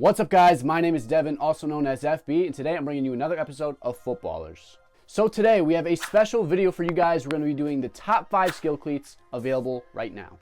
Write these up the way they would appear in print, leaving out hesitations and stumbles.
What's up, guys? My name is Devin, also known as FB, and today I'm bringing you another episode of Footballrs. So today we have a special video for you guys. We're going to be doing the top 5 skill cleats available right now.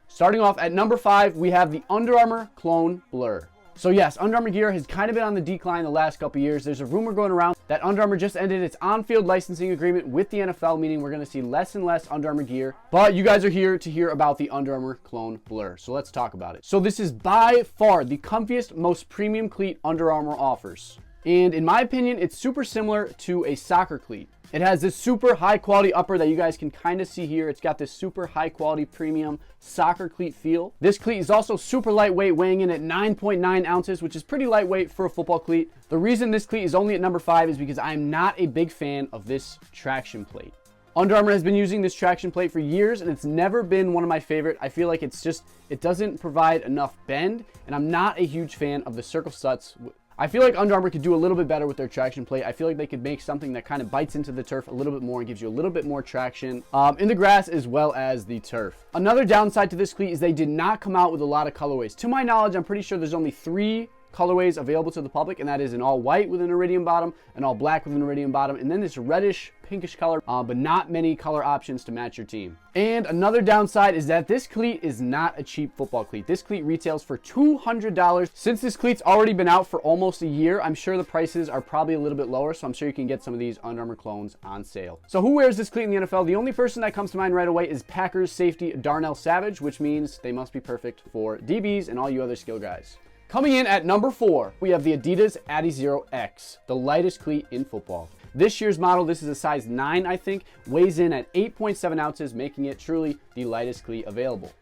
Starting off at number 5, we have the Under Armour Clone Blur. So yes, Under Armour gear has kind of been on the decline the last couple years. There's a rumor going around that Under Armour just ended its on-field licensing agreement with the NFL, meaning we're going to see less and less Under Armour gear. But you guys are here to hear about the Under Armour Clone Blur. So let's talk about it. So this is by far the comfiest, most premium cleat Under Armour offers. And in my opinion, it's super similar to a soccer cleat. It has this super high quality upper that you guys can kind of see here. It's got this super high quality premium soccer cleat feel. This cleat is also super lightweight, weighing in at 9.9 ounces, which is pretty lightweight for a football cleat. The reason this cleat is only at number 5 is because I'm not a big fan of this traction plate. Under Armour has been using this traction plate for years, and it's never been one of my favorite. I feel like it doesn't provide enough bend, and I'm not a huge fan of the circle studs. I feel like Under Armour could do a little bit better with their traction plate. I feel like they could make something that kind of bites into the turf a little bit more and gives you a little bit more traction in the grass as well as the turf. Another downside to this cleat is they did not come out with a lot of colorways. To my knowledge, I'm pretty sure there's only 3 colorways available to the public, and that is an all white with an iridium bottom, an all black with an iridium bottom, and then this reddish pinkish color, but not many color options to match your team. And another downside is that this cleat is not a cheap football cleat. This cleat retails for $200. Since this cleat's already been out for almost a year, I'm sure the prices are probably a little bit lower, so I'm sure you can get some of these Under Armour clones on sale. So who wears this cleat in the NFL? The only person that comes to mind right away is Packers safety Darnell Savage, which means they must be perfect for DBs and all you other skill guys. Coming in at number 4, we have the Adidas Adi Zero X, the lightest cleat in football. This year's model, this is a size 9, I think, weighs in at 8.7 ounces, making it truly the lightest cleat available.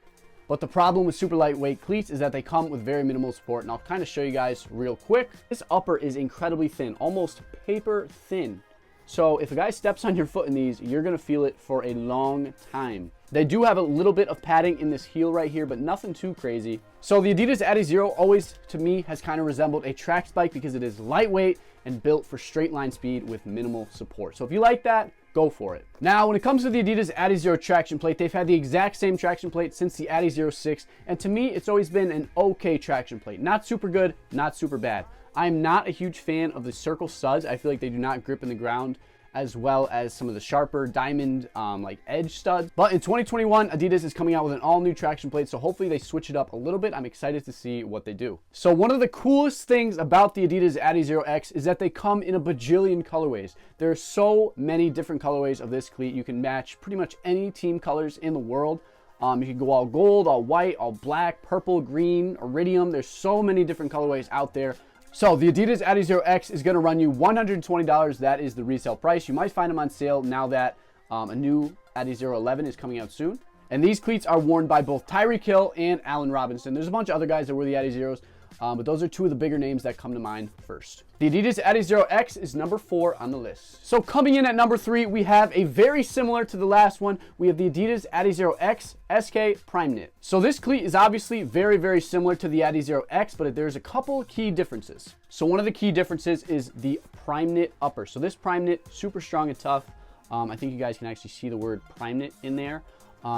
But the problem with super lightweight cleats is that they come with very minimal support, and I'll kind of show you guys real quick. This upper is incredibly thin, almost paper thin. So if a guy steps on your foot in these, you're going to feel it for a long time. They do have a little bit of padding in this heel right here, but nothing too crazy. So the Adidas Adi Zero always, to me, has kind of resembled a track spike because it is lightweight and built for straight line speed with minimal support. So if you like that, go for it. Now, when it comes to the Adidas Adi Zero traction plate, they've had the exact same traction plate since the Adi Zero 6, and to me, it's always been an okay traction plate. Not super good, not super bad. I'm not a huge fan of the circle studs. I feel like they do not grip in the ground as well as some of the sharper diamond like edge studs. But in 2021, Adidas is coming out with an all new traction plate, so hopefully they switch it up a little bit. I'm excited to see what they do. So one of the coolest things about the Adidas Adi Zero X is that they come in a bajillion colorways. There are so many different colorways of this cleat. You can match pretty much any team colors in the world. You can go all gold, all white, all black, purple, green, iridium. There's so many different colorways out there. So the Adidas Adi Zero X is going to run you $120. That is the resale price. You might find them on sale now that a new Adi Zero 11 is coming out soon. And these cleats are worn by both Tyreek Hill and Allen Robinson. There's a bunch of other guys that wear the Adi Zeros, but those are 2 of the bigger names that come to mind first. The Adidas Adi Zero X is number 4 on the list. So coming in at number 3, we have a very similar to the last one. We have the Adidas Adi Zero X SK Primeknit. So this cleat is obviously very, very similar to the Adi Zero X, but there's a couple key differences. So one of the key differences is the Primeknit upper. So this Primeknit, super strong and tough. I think you guys can actually see the word Primeknit in there.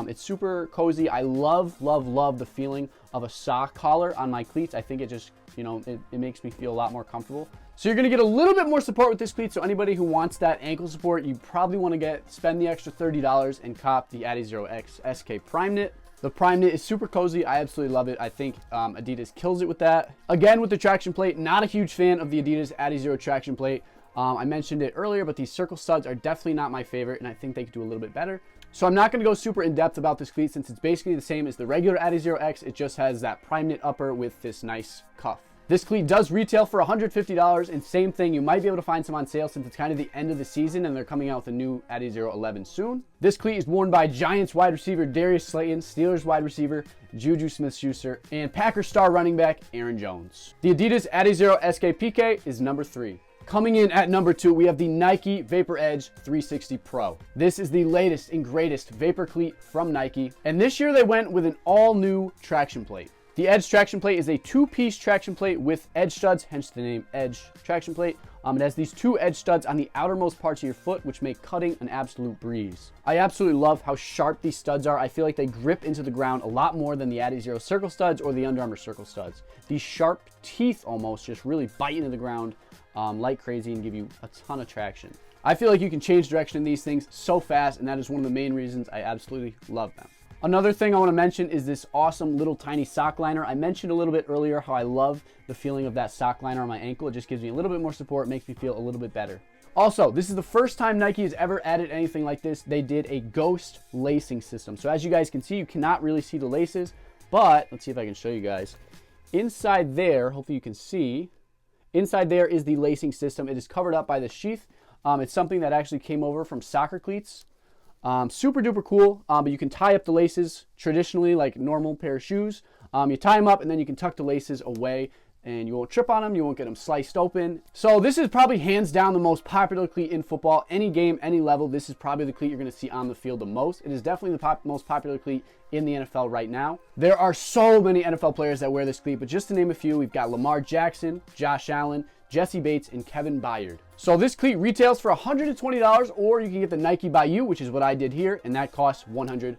It's super cozy. I love, love, love the feeling of a sock collar on my cleats. I think it just, it makes me feel a lot more comfortable. So you're going to get a little bit more support with this cleat. So anybody who wants that ankle support, you probably want to spend the extra $30 and cop the Adi Zero X SK Primeknit. The Primeknit is super cozy. I absolutely love it. I think Adidas kills it with that. Again, with the traction plate, not a huge fan of the Adidas Adi Zero traction plate. I mentioned it earlier, but these circle studs are definitely not my favorite, and I think they could do a little bit better. So I'm not going to go super in-depth about this cleat since it's basically the same as the regular Adi Zero X. It just has that Primeknit upper with this nice cuff. This cleat does retail for $150, and same thing, you might be able to find some on sale since it's kind of the end of the season and they're coming out with a new Adi Zero 11 soon. This cleat is worn by Giants wide receiver Darius Slayton, Steelers wide receiver Juju Smith-Schuster, and Packers star running back Aaron Jones. The Adidas Adi Zero SK PK is number 3. Coming in at number 2, we have the NikeVapor Edge 360 Pro. This is the latest and greatest vapor cleat from Nike, and this year they went with an all-new traction plate. The Edge traction plate is a 2-piece traction plate with edge studs, hence the name Edge traction plate. It has these 2 edge studs on the outermost parts of your foot, which make cutting an absolute breeze. I absolutely love how sharp these studs are. I feel like they grip into the ground a lot more than the Adi Zero Circle studs or the Under Armour Circle studs. These sharp teeth almost just really bite into the ground like crazy and give you a ton of traction. I feel like you can change direction in these things so fast, and that is one of the main reasons I absolutely love them. Another thing I want to mention is this awesome little tiny sock liner. I mentioned a little bit earlier how I love the feeling of that sock liner on my ankle. It just gives me a little bit more support, makes me feel a little bit better. Also, this is the first time Nike has ever added anything like this. They did a ghost lacing system. So as you guys can see, you cannot really see the laces, but let's see if I can show you guys. Inside there, hopefully you can see, inside there is the lacing system. It is covered up by the sheath. It's something that actually came over from soccer cleats. Super duper cool, but you can tie up the laces traditionally like normal pair of shoes. You tie them up and then you can tuck the laces away and you won't trip on them, you won't get them sliced open. So this is probably hands down the most popular cleat in football. Any game, any level, this is probably the cleat you're going to see on the field the most. It is definitely the most popular cleat in the NFL right now. There are so many NFL players that wear this cleat, but just to name a few, we've got Lamar Jackson, Josh Allen, Jesse Bates, and Kevin Byard. So this cleat retails for $120, or you can get the Nike by You, which is what I did here, and that costs $140.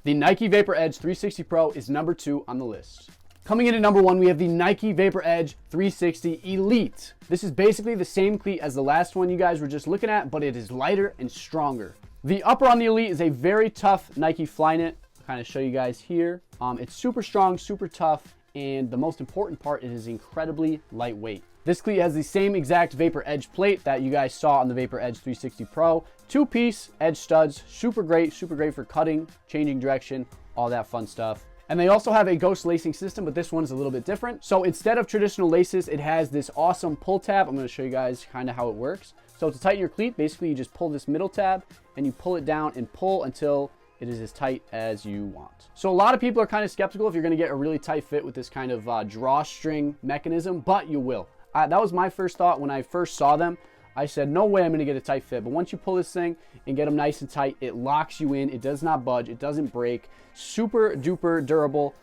The NikeVapor Edge 360 Pro is number 2 on the list. Coming in at number 1, we have the NikeVapor Edge 360 Elite. This is basically the same cleat as the last one you guys were just looking at, but it is lighter and stronger. The upper on the Elite is a very tough Nike Flyknit. I'll kind of show you guys here. It's super strong, super tough, and the most important part, it is incredibly lightweight. This cleat has the same exact Vapor Edge plate that you guys saw on the Vapor Edge 360 Pro. 2-piece edge studs, super great for cutting, changing direction, all that fun stuff. And they also have a ghost lacing system, but this one's a little bit different. So instead of traditional laces, it has this awesome pull tab. I'm going to show you guys kind of how it works. So to tighten your cleat, basically you just pull this middle tab and you pull it down and pull until it is as tight as you want. So a lot of people are kind of skeptical if you're going to get a really tight fit with this kind of drawstring mechanism, but you will. That was my first thought when I first saw them. I said, no way I'm going to get a tight fit. But once you pull this thing and get them nice and tight, it locks you in. It does not budge. It doesn't break. Super duper durable.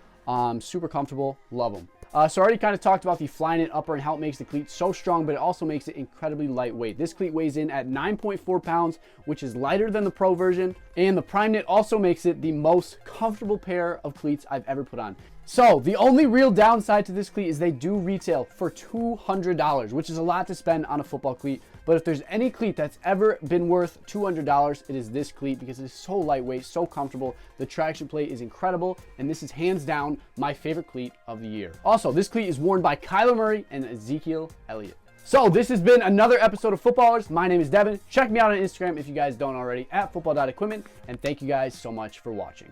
Super comfortable. Love them. So I already kind of talked about the Flyknit upper and how it makes the cleat so strong, but it also makes it incredibly lightweight. This cleat weighs in at 9.4 pounds, which is lighter than the Pro version. And the Primeknit also makes it the most comfortable pair of cleats I've ever put on. So the only real downside to this cleat is they do retail for $200, which is a lot to spend on a football cleat. But if there's any cleat that's ever been worth $200, it is this cleat because it is so lightweight, so comfortable. The traction plate is incredible, and this is hands down my favorite cleat of the year. Also, this cleat is worn by Kyler Murray and Ezekiel Elliott. So this has been another episode of Footballrs. My name is Devin. Check me out on Instagram if you guys don't already at football.equipment, and thank you guys so much for watching.